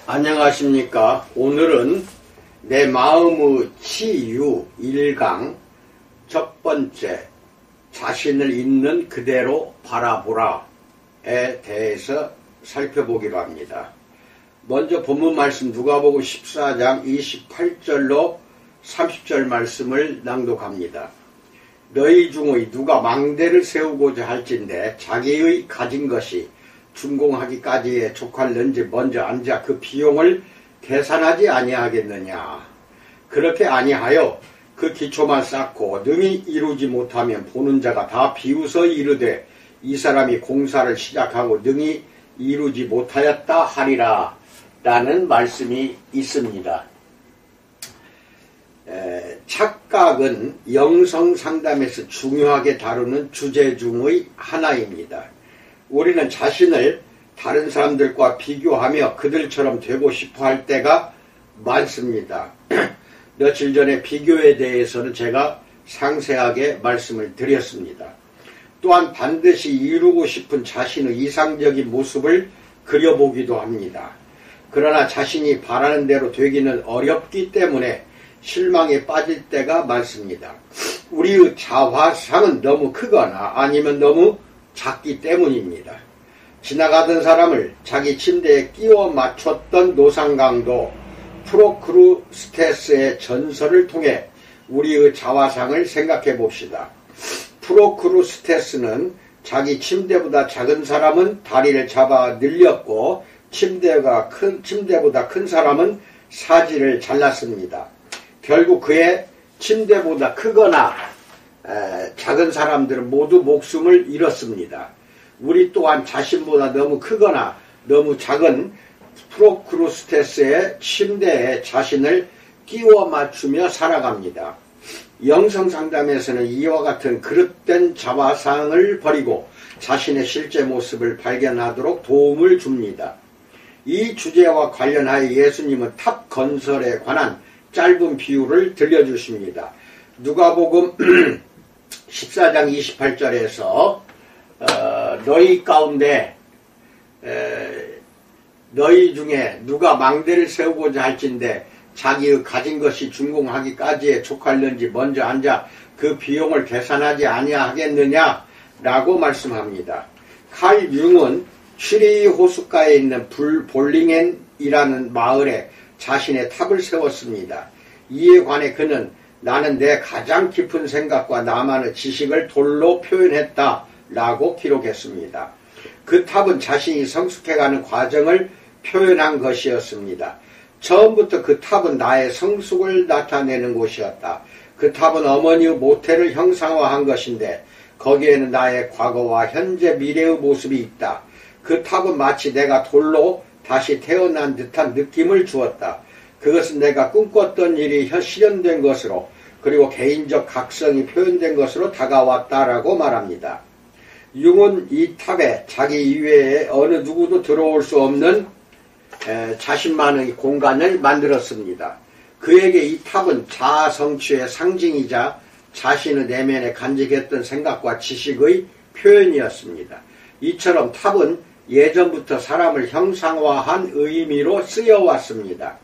안녕하십니까. 오늘은 내 마음의 치유 1강 첫 번째 자신을 있는 그대로 바라보라에 대해서 살펴보기로 합니다. 먼저 본문 말씀 누가복음 14장 28절로 30절 말씀을 낭독합니다. 너희 중의 누가 망대를 세우고자 할진대 자기의 가진 것이 준공하기까지에 족할는지 먼저 앉아 그 비용을 계산하지 아니하겠느냐. 그렇게 아니하여 그 기초만 쌓고 능히 이루지 못하면 보는 자가 다 비웃어 이르되 이 사람이 공사를 시작하고 능히 이루지 못하였다 하리라 라는 말씀이 있습니다. 착각은 영성상담에서 중요하게 다루는 주제 중의 하나입니다. 우리는 자신을 다른 사람들과 비교하며 그들처럼 되고 싶어 할 때가 많습니다. 며칠 전에 비교에 대해서는 제가 상세하게 말씀을 드렸습니다. 또한 반드시 이루고 싶은 자신의 이상적인 모습을 그려보기도 합니다. 그러나 자신이 바라는 대로 되기는 어렵기 때문에 실망에 빠질 때가 많습니다. 우리의 자화상은 너무 크거나 아니면 너무 작기 때문입니다. 지나가던 사람을 자기 침대에 끼워 맞췄던 노상강도 프로크루스테스의 전설을 통해 우리의 자화상을 생각해 봅시다. 프로크루스테스는 자기 침대보다 작은 사람은 다리를 잡아 늘렸고 침대보다 큰 사람은 사지를 잘랐습니다. 결국 그의 침대보다 크거나 작은 사람들은 모두 목숨을 잃었습니다. 우리 또한 자신보다 너무 크거나 너무 작은 프로크루스테스의 침대에 자신을 끼워 맞추며 살아갑니다. 영성상담에서는 이와 같은 그릇된 자화상을 버리고 자신의 실제 모습을 발견하도록 도움을 줍니다. 이 주제와 관련하여 예수님은 탑 건설에 관한 짧은 비유를 들려주십니다. 누가복음 14장 28절에서 너희 가운데 너희 중에 누가 망대를 세우고자 할진대 자기의 가진 것이 준공하기까지에 족할는지 먼저 앉아 그 비용을 계산하지 아니하겠느냐 라고 말씀합니다. 칼 융은 취리 호숫가에 있는 볼링엔이라는 마을에 자신의 탑을 세웠습니다. 이에 관해 그는 나는 내 가장 깊은 생각과 나만의 지식을 돌로 표현했다 라고 기록했습니다. 그 탑은 자신이 성숙해가는 과정을 표현한 것이었습니다. 처음부터 그 탑은 나의 성숙을 나타내는 곳이었다. 그 탑은 어머니의 모태를 형상화한 것인데 거기에는 나의 과거와 현재 미래의 모습이 있다. 그 탑은 마치 내가 돌로 다시 태어난 듯한 느낌을 주었다. 그것은 내가 꿈꿨던 일이 실현된 것으로 그리고 개인적 각성이 표현된 것으로 다가왔다라고 말합니다. 융은 이 탑에 자기 이외에 어느 누구도 들어올 수 없는 자신만의 공간을 만들었습니다. 그에게 이 탑은 자아 성취의 상징이자 자신의 내면에 간직했던 생각과 지식의 표현이었습니다. 이처럼 탑은 예전부터 사람을 형상화한 의미로 쓰여왔습니다.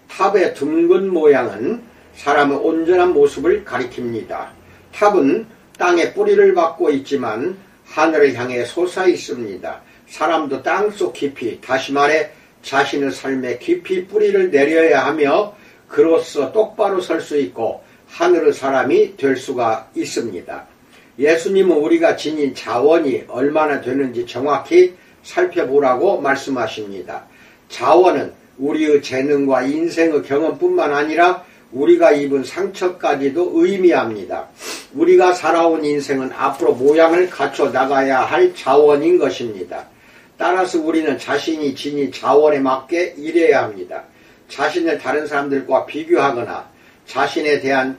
탑의 둥근 모양은 사람의 온전한 모습을 가리킵니다. 탑은 땅에 뿌리를 받고 있지만 하늘을 향해 솟아 있습니다. 사람도 땅속 깊이, 다시 말해 자신의 삶에 깊이 뿌리를 내려야 하며 그로써 똑바로 설 수 있고 하늘의 사람이 될 수가 있습니다. 예수님은 우리가 지닌 자원이 얼마나 되는지 정확히 살펴보라고 말씀하십니다. 자원은 우리의 재능과 인생의 경험뿐만 아니라 우리가 입은 상처까지도 의미합니다. 우리가 살아온 인생은 앞으로 모양을 갖춰 나가야 할 자원인 것입니다. 따라서 우리는 자신이 지닌 자원에 맞게 일해야 합니다. 자신을 다른 사람들과 비교하거나 자신에 대한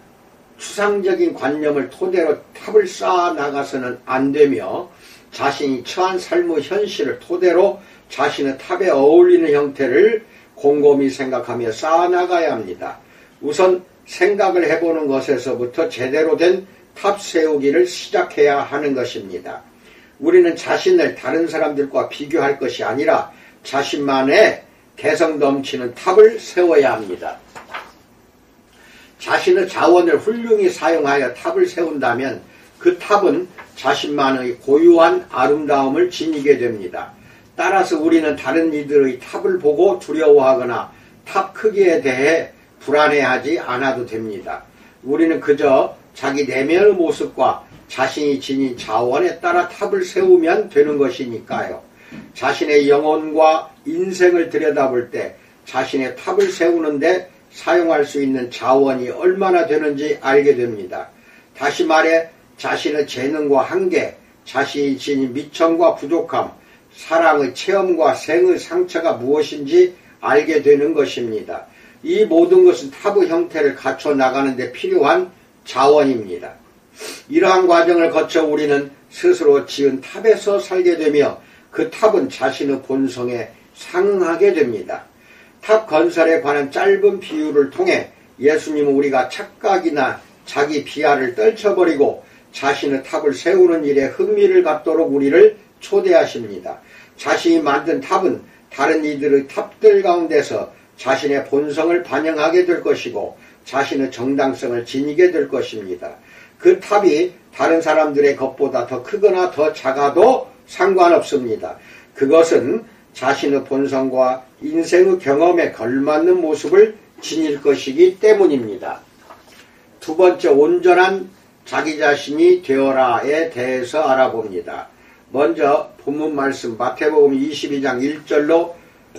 추상적인 관념을 토대로 탑을 쌓아 나가서는 안 되며 자신이 처한 삶의 현실을 토대로 자신의 탑에 어울리는 형태를 곰곰이 생각하며 쌓아 나가야 합니다. 우선 생각을 해보는 것에서부터 제대로 된 탑 세우기를 시작해야 하는 것입니다. 우리는 자신을 다른 사람들과 비교할 것이 아니라 자신만의 개성 넘치는 탑을 세워야 합니다. 자신의 자원을 훌륭히 사용하여 탑을 세운다면 그 탑은 자신만의 고유한 아름다움을 지니게 됩니다. 따라서 우리는 다른 이들의 탑을 보고 두려워하거나 탑 크기에 대해 불안해하지 않아도 됩니다. 우리는 그저 자기 내면의 모습과 자신이 지닌 자원에 따라 탑을 세우면 되는 것이니까요. 자신의 영혼과 인생을 들여다볼 때 자신의 탑을 세우는데 사용할 수 있는 자원이 얼마나 되는지 알게 됩니다. 다시 말해 자신의 재능과 한계, 자신이 지닌 미천과 부족함, 사랑의 체험과 생의 상처가 무엇인지 알게 되는 것입니다. 이 모든 것은 탑의 형태를 갖춰 나가는 데 필요한 자원입니다. 이러한 과정을 거쳐 우리는 스스로 지은 탑에서 살게 되며 그 탑은 자신의 본성에 상응하게 됩니다. 탑 건설에 관한 짧은 비유를 통해 예수님은 우리가 착각이나 자기 비하를 떨쳐버리고 자신의 탑을 세우는 일에 흥미를 갖도록 우리를 초대하십니다. 자신이 만든 탑은 다른 이들의 탑들 가운데서 자신의 본성을 반영하게 될 것이고 자신의 정당성을 지니게 될 것입니다. 그 탑이 다른 사람들의 것보다 더 크거나 더 작아도 상관없습니다. 그것은 자신의 본성과 인생의 경험에 걸맞는 모습을 지닐 것이기 때문입니다. 두 번째, 온전한 자기 자신이 되어라에 대해서 알아봅니다. 먼저 본문 말씀 마태복음 22장 1절로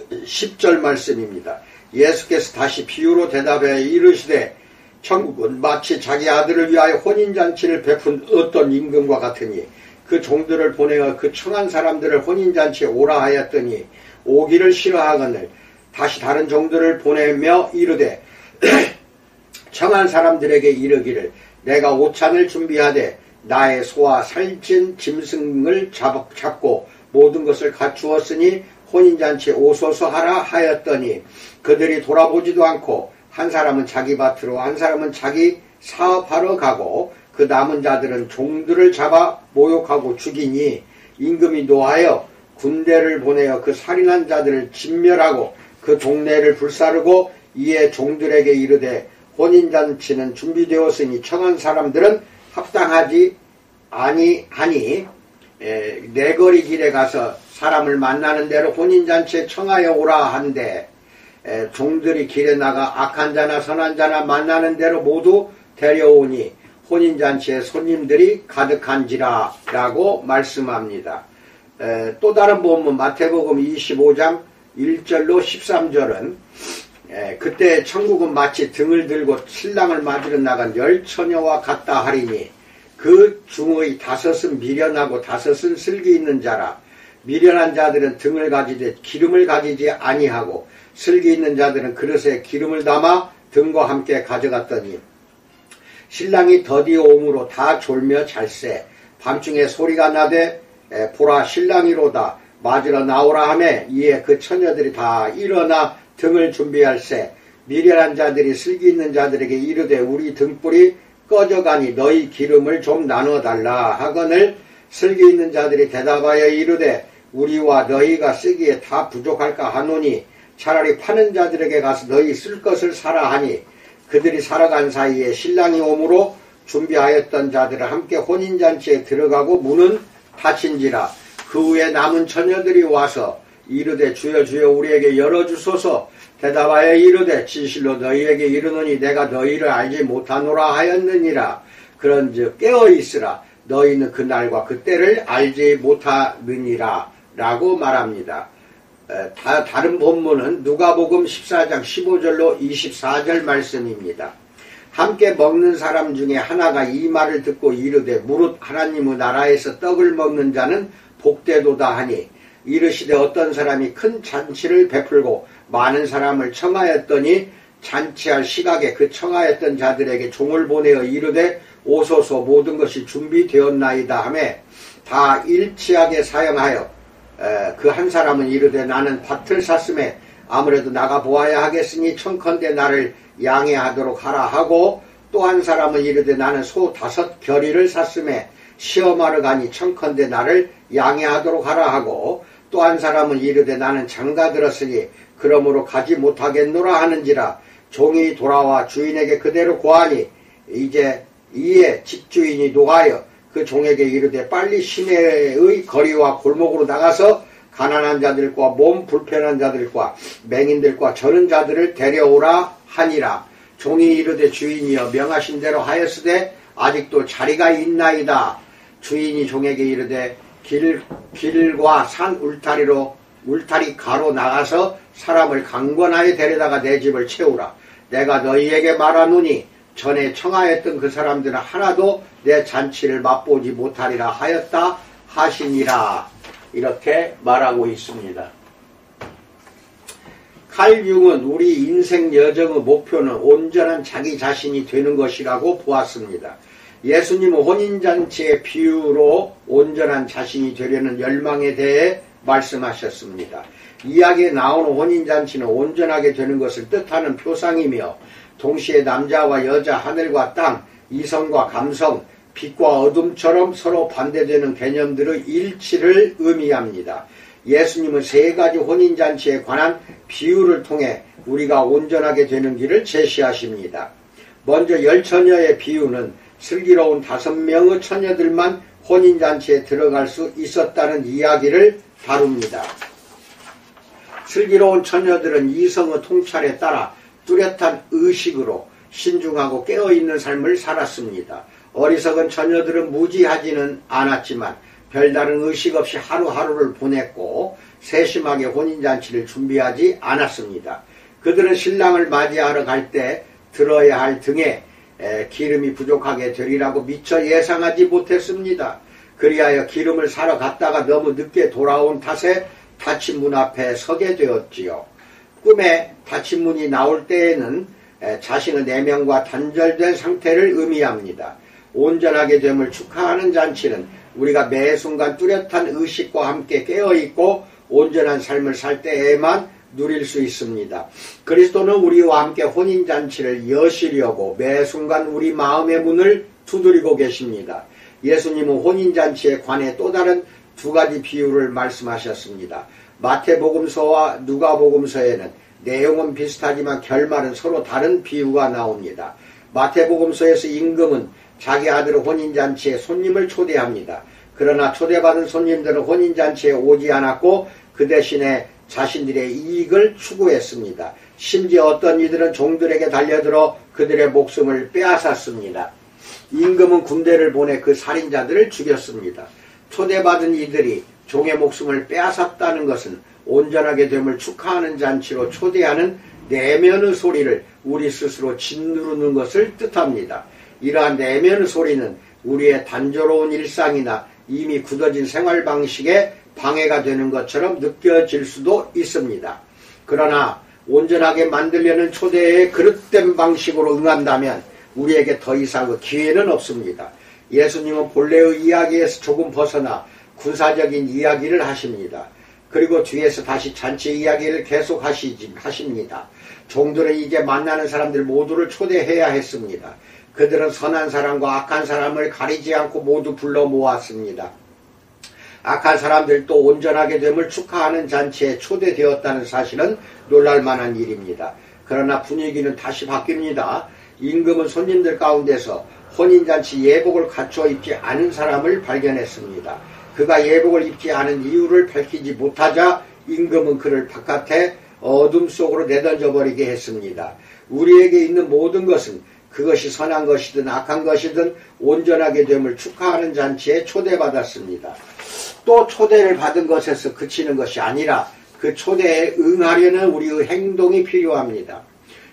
10절 말씀입니다. 예수께서 다시 비유로 대답하여 이르시되 천국은 마치 자기 아들을 위하여 혼인잔치를 베푼 어떤 임금과 같으니 그 종들을 보내어 그 청한 사람들을 혼인잔치에 오라 하였더니 오기를 싫어하거늘 다시 다른 종들을 보내며 이르되 청한 사람들에게 이르기를 내가 오찬을 준비하되 나의 소와 살찐 짐승을 잡고 모든 것을 갖추었으니 혼인잔치에 오소서 하라 하였더니 그들이 돌아보지도 않고 한 사람은 자기 밭으로 한 사람은 자기 사업하러 가고 그 남은 자들은 종들을 잡아 모욕하고 죽이니 임금이 노하여 군대를 보내어 그 살인한 자들을 진멸하고 그 동네를 불사르고 이에 종들에게 이르되 혼인잔치는 준비되었으니 청한 사람들은 합당하지 아니하니 내거리 길에 가서 사람을 만나는 대로 혼인잔치에 청하여 오라 한데 종들이 길에 나가 악한 자나 선한 자나 만나는 대로 모두 데려오니 혼인잔치에 손님들이 가득한지라 라고 말씀합니다. 또 다른 본문 마태복음 25장 1절로 13절은 그때 천국은 마치 등을 들고 신랑을 맞으러 나간 10처녀와 같다 하리니 그 중의 5은 미련하고 5은 슬기 있는 자라. 미련한 자들은 등을 가지되 기름을 가지지 아니하고 슬기 있는 자들은 그릇에 기름을 담아 등과 함께 가져갔더니 신랑이 더디어 오므로 다 졸며 잘세. 밤중에 소리가 나되 보라 신랑이로다 맞으러 나오라 하매 이에 그 처녀들이 다 일어나 등을 준비할세. 미련한 자들이 슬기 있는 자들에게 이르되 우리 등불이 꺼져가니 너희 기름을 좀 나눠달라 하거늘 슬기 있는 자들이 대답하여 이르되 우리와 너희가 쓰기에 다 부족할까 하노니 차라리 파는 자들에게 가서 너희 쓸 것을 사라 하니 그들이 살아간 사이에 신랑이 오므로 준비하였던 자들을 함께 혼인잔치에 들어가고 문은 닫힌지라. 그 후에 남은 처녀들이 와서 이르되 주여 주여 우리에게 열어주소서. 대답하여 이르되 진실로 너희에게 이르노니 내가 너희를 알지 못하노라 하였느니라. 그런즉 깨어있으라. 너희는 그 날과 그 때를 알지 못하느니라 라고 말합니다. 다른 본문은 누가복음 14장 15절로 24절 말씀입니다. 함께 먹는 사람 중에 하나가 이 말을 듣고 이르되 무릇 하나님의 나라에서 떡을 먹는 자는 복되도다 하니 이르시되 어떤 사람이 큰 잔치를 베풀고 많은 사람을 청하였더니 잔치할 시각에 그 청하였던 자들에게 종을 보내어 이르되 오소서 모든 것이 준비되었나이다 하매 다 일치하게 사용하여 그 한 사람은 이르되 나는 밭을 샀음에 아무래도 나가 보아야 하겠으니 청컨대 나를 양해하도록 하라 하고 또 한 사람은 이르되 나는 소 5겨리를 샀음에 시험하러 가니 청컨대 나를 양해하도록 하라 하고 또 한 사람은 이르되 나는 장가 들었으니 그러므로 가지 못하겠노라 하는지라. 종이 돌아와 주인에게 그대로 고하니 이에 집주인이 노하여 그 종에게 이르되 빨리 시내의 거리와 골목으로 나가서 가난한 자들과 몸 불편한 자들과 맹인들과 저는 자들을 데려오라 하니라. 종이 이르되 주인이여 명하신 대로 하였으되 아직도 자리가 있나이다. 주인이 종에게 이르되 길과 산 울타리 가로 나가서 사람을 강권하여 데려다가 내 집을 채우라. 내가 너희에게 말하노니 전에 청하였던 그 사람들은 하나도 내 잔치를 맛보지 못하리라 하였다 하시니라. 이렇게 말하고 있습니다. 칼 융은 우리 인생 여정의 목표는 온전한 자기 자신이 되는 것이라고 보았습니다. 예수님은 혼인잔치의 비유로 온전한 자신이 되려는 열망에 대해 말씀하셨습니다. 이야기에 나오는 혼인잔치는 온전하게 되는 것을 뜻하는 표상이며 동시에 남자와 여자, 하늘과 땅, 이성과 감성, 빛과 어둠처럼 서로 반대되는 개념들의 일치를 의미합니다. 예수님은 세 가지 혼인잔치에 관한 비유를 통해 우리가 온전하게 되는 길을 제시하십니다. 먼저 열처녀의 비유는 슬기로운 5명의 처녀들만 혼인잔치에 들어갈 수 있었다는 이야기를 다룹니다. 슬기로운 처녀들은 이성의 통찰에 따라 뚜렷한 의식으로 신중하고 깨어있는 삶을 살았습니다. 어리석은 처녀들은 무지하지는 않았지만 별다른 의식 없이 하루하루를 보냈고 세심하게 혼인잔치를 준비하지 않았습니다. 그들은 신랑을 맞이하러 갈 때 들어야 할 등에 기름이 부족하게 되리라고 미처 예상하지 못했습니다. 그리하여 기름을 사러 갔다가 너무 늦게 돌아온 탓에 닫힌 문 앞에 서게 되었지요. 꿈에 닫힌 문이 나올 때에는 자신의 내면과 단절된 상태를 의미합니다. 온전하게 됨을 축하하는 잔치는 우리가 매 순간 뚜렷한 의식과 함께 깨어있고 온전한 삶을 살 때에만 누릴 수 있습니다. 그리스도는 우리와 함께 혼인잔치를 여시려고 매 순간 우리 마음의 문을 두드리고 계십니다. 예수님은 혼인잔치에 관해 또 다른 2가지 비유를 말씀하셨습니다. 마태복음서와 누가복음서에는 내용은 비슷하지만 결말은 서로 다른 비유가 나옵니다. 마태복음서에서 임금은 자기 아들의 혼인잔치에 손님을 초대합니다. 그러나 초대받은 손님들은 혼인잔치에 오지 않았고 그 대신에 자신들의 이익을 추구했습니다. 심지어 어떤 이들은 종들에게 달려들어 그들의 목숨을 빼앗았습니다. 임금은 군대를 보내 그 살인자들을 죽였습니다. 초대받은 이들이 종의 목숨을 빼앗았다는 것은 온전하게 됨을 축하하는 잔치로 초대하는 내면의 소리를 우리 스스로 짓누르는 것을 뜻합니다. 이러한 내면의 소리는 우리의 단조로운 일상이나 이미 굳어진 생활 방식에 방해가 되는 것처럼 느껴질 수도 있습니다. 그러나 온전하게 만들려는 초대의 그릇된 방식으로 응한다면 우리에게 더 이상의 기회는 없습니다. 예수님은 본래의 이야기에서 조금 벗어나 군사적인 이야기를 하십니다. 그리고 뒤에서 다시 잔치 이야기를 계속 하십니다. 종들은 이제 만나는 사람들 모두를 초대해야 했습니다. 그들은 선한 사람과 악한 사람을 가리지 않고 모두 불러 모았습니다. 악한 사람들도 온전하게 됨을 축하하는 잔치에 초대되었다는 사실은 놀랄만한 일입니다. 그러나 분위기는 다시 바뀝니다. 임금은 손님들 가운데서 혼인잔치 예복을 갖춰 입지 않은 사람을 발견했습니다. 그가 예복을 입지 않은 이유를 밝히지 못하자 임금은 그를 바깥에 어둠 속으로 내던져버리게 했습니다. 우리에게 있는 모든 것은 그것이 선한 것이든 악한 것이든 온전하게 됨을 축하하는 잔치에 초대받았습니다. 또 초대를 받은 것에서 그치는 것이 아니라 그 초대에 응하려는 우리의 행동이 필요합니다.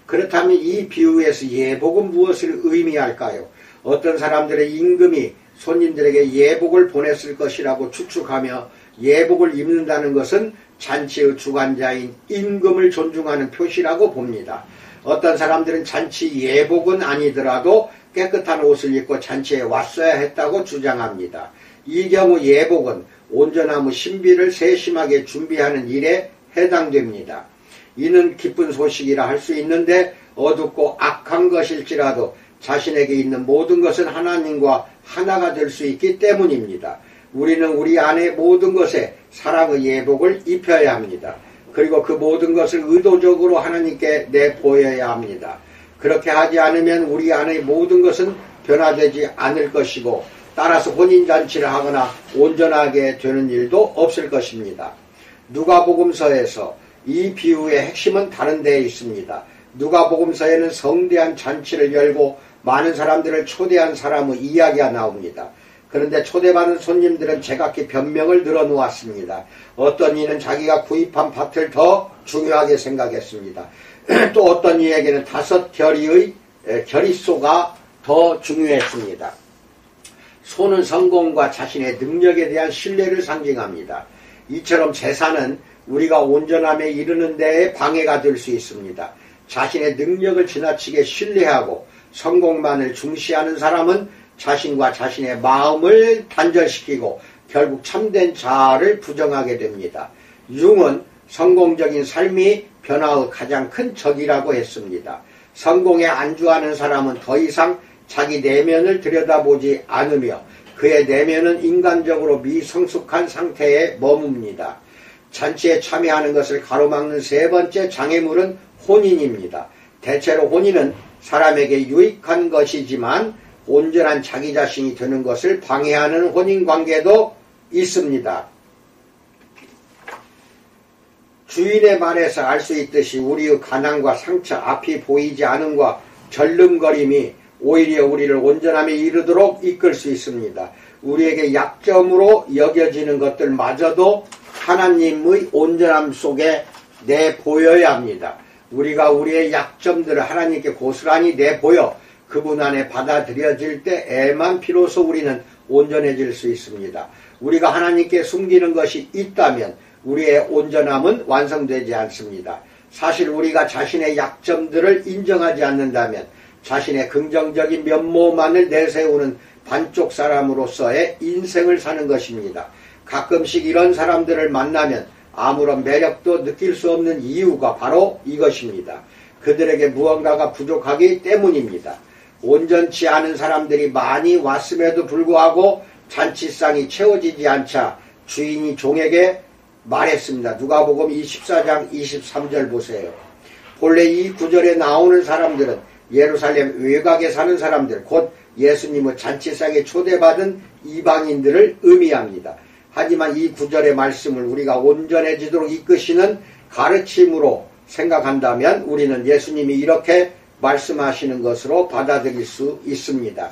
그렇다면 이 비유에서 예복은 무엇을 의미할까요? 어떤 사람들의 임금이 손님들에게 예복을 보냈을 것이라고 추측하며 예복을 입는다는 것은 잔치의 주관자인 임금을 존중하는 표시라고 봅니다. 어떤 사람들은 잔치 예복은 아니더라도 깨끗한 옷을 입고 잔치에 왔어야 했다고 주장합니다. 이 경우 예복은 온전함의 신비를 세심하게 준비하는 일에 해당됩니다. 이는 기쁜 소식이라 할 수 있는데 어둡고 악한 것일지라도 자신에게 있는 모든 것은 하나님과 하나가 될 수 있기 때문입니다. 우리는 우리 안의 모든 것에 사랑의 예복을 입혀야 합니다. 그리고 그 모든 것을 의도적으로 하나님께 내보여야 합니다. 그렇게 하지 않으면 우리 안의 모든 것은 변화되지 않을 것이고 따라서 혼인잔치를 하거나 온전하게 되는 일도 없을 것입니다. 누가복음서에서 이 비유의 핵심은 다른 데에 있습니다. 누가복음서에는 성대한 잔치를 열고 많은 사람들을 초대한 사람의 이야기가 나옵니다. 그런데 초대받은 손님들은 제각기 변명을 늘어놓았습니다. 어떤 이는 자기가 구입한 밭을 더 중요하게 생각했습니다. 또 어떤 이에게는 5결의의 결의소가 더 중요했습니다. 소는 성공과 자신의 능력에 대한 신뢰를 상징합니다. 이처럼 제사는 우리가 온전함에 이르는 데에 방해가 될 수 있습니다. 자신의 능력을 지나치게 신뢰하고 성공만을 중시하는 사람은 자신과 자신의 마음을 단절시키고 결국 참된 자아를 부정하게 됩니다. 융은 성공적인 삶이 변화의 가장 큰 적이라고 했습니다. 성공에 안주하는 사람은 더 이상 자기 내면을 들여다보지 않으며 그의 내면은 인간적으로 미성숙한 상태에 머뭅니다. 잔치에 참여하는 것을 가로막는 세 번째 장애물은 혼인입니다. 대체로 혼인은 사람에게 유익한 것이지만 온전한 자기 자신이 되는 것을 방해하는 혼인관계도 있습니다. 주인의 말에서 알 수 있듯이 우리의 가난과 상처, 앞이 보이지 않음과 절름거림이 오히려 우리를 온전함에 이르도록 이끌 수 있습니다. 우리에게 약점으로 여겨지는 것들마저도 하나님의 온전함 속에 내보여야 합니다. 우리가 우리의 약점들을 하나님께 고스란히 내보여 그분 안에 받아들여질 때에만 비로소 우리는 온전해질 수 있습니다. 우리가 하나님께 숨기는 것이 있다면 우리의 온전함은 완성되지 않습니다. 사실 우리가 자신의 약점들을 인정하지 않는다면 자신의 긍정적인 면모만을 내세우는 반쪽 사람으로서의 인생을 사는 것입니다. 가끔씩 이런 사람들을 만나면 아무런 매력도 느낄 수 없는 이유가 바로 이것입니다. 그들에게 무언가가 부족하기 때문입니다. 온전치 않은 사람들이 많이 왔음에도 불구하고 잔치상이 채워지지 않자 주인이 종에게 말했습니다. 누가복음 24장 23절 보세요. 본래 이 구절에 나오는 사람들은 예루살렘 외곽에 사는 사람들, 곧 예수님의 잔치상에 초대받은 이방인들을 의미합니다. 하지만 이 구절의 말씀을 우리가 온전해지도록 이끄시는 가르침으로 생각한다면 우리는 예수님이 이렇게 말씀하시는 것으로 받아들일 수 있습니다.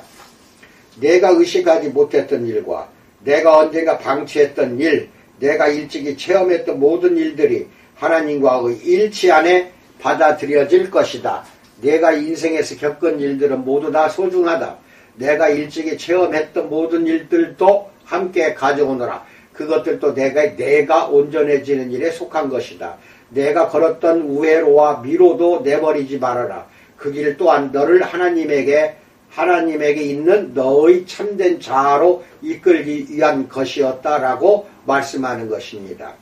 내가 의식하지 못했던 일과 내가 언젠가 방치했던 일, 내가 일찍이 체험했던 모든 일들이 하나님과의 일치 안에 받아들여질 것이다. 내가 인생에서 겪은 일들은 모두 다 소중하다. 내가 일찍이 체험했던 모든 일들도 함께 가져오너라. 그것들도 내가 온전해지는 일에 속한 것이다. 내가 걸었던 우회로와 미로도 내버리지 말아라. 그 길 또한 너를 하나님에게 있는 너의 참된 자아로 이끌기 위한 것이었다라고 말씀하는 것입니다.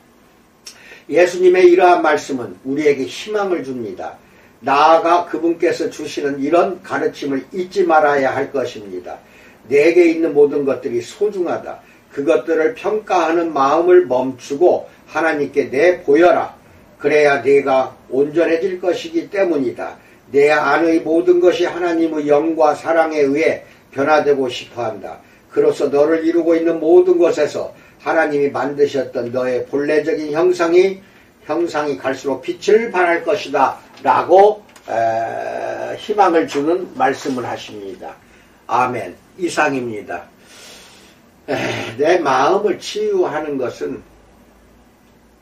예수님의 이러한 말씀은 우리에게 희망을 줍니다. 나아가 그분께서 주시는 이런 가르침을 잊지 말아야 할 것입니다. 내게 있는 모든 것들이 소중하다. 그것들을 평가하는 마음을 멈추고 하나님께 내보여라. 그래야 내가 온전해질 것이기 때문이다. 내 안의 모든 것이 하나님의 영과 사랑에 의해 변화되고 싶어한다. 그로써 너를 이루고 있는 모든 것에서 하나님이 만드셨던 너의 본래적인 형상이 갈수록 빛을 발할 것이다 라고 희망을 주는 말씀을 하십니다. 아멘. 이상입니다. 내 마음을 치유하는 것은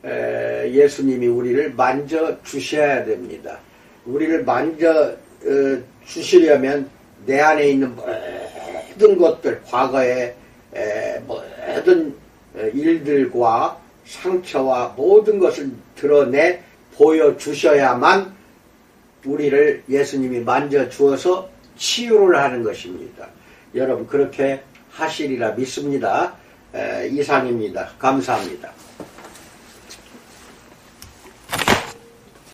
예수님이 우리를 만져 주셔야 됩니다. 우리를 만져 주시려면 내 안에 있는 모든 것들, 과거의 모든 일들과 상처와 모든 것을 드러내 보여주셔야만 우리를 예수님이 만져 주어서 치유를 하는 것입니다. 여러분 그렇게 하시리라 믿습니다. 이상입니다. 감사합니다.